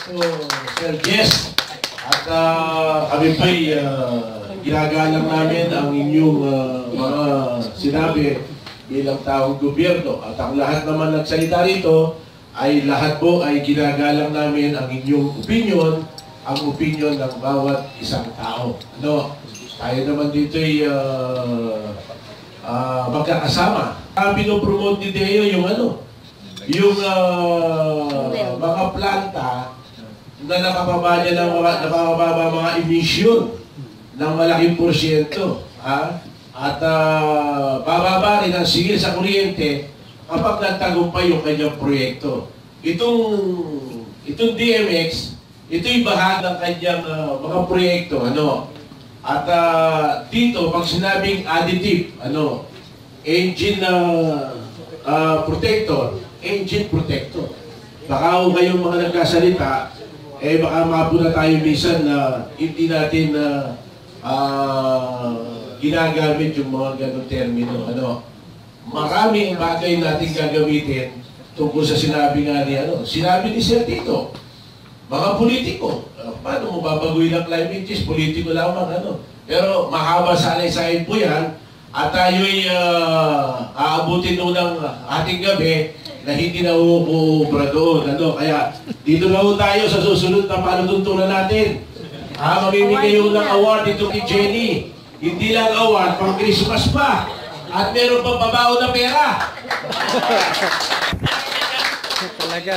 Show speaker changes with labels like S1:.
S1: po, Sir Jess. At kami pa'y ginagalang namin ang inyong mga sinabi bilang taong gobyerno. At ang lahat naman nagsalita rito ay lahat po ay ginagalang namin ang inyong opinion, ang opinion ng bawat isang tao. Ano? Tayo naman dito ay magkakasama. Pinopromote ni Deo yung yung mga planta na nakababa niya ng nakababa mga emission ng malaking porsyento. At bababa rin ang sigil sa kuryente kapag nagtagumpay yung kanyang proyekto. Itong DMX, ito'y bahagi ng kanyang mga proyekto. At dito, pag sinabing additive, engine protector. Baka kayong mga nagkasalita, baka mapuna tayo minsan na hindi natin ginagamit yung mga ganong termino. Maraming bagay natin gagamitin tungkol sa sinabi nga ni sinabi ni Sir Tito, mga politiko. Paano mo babaguhin ang climate change? Politiko lamang, Pero mahaba salaysay po yan. At tayo'y aabutin nung ng ating gabi na hindi na uubra doon. Kaya dito na tayo sa susunod na panutuntunan natin. Mamimigay yung ng award dito kay Jenny. Hindi lang award, pang Christmas pa. At meron pang babaw na pera.
S2: Talaga.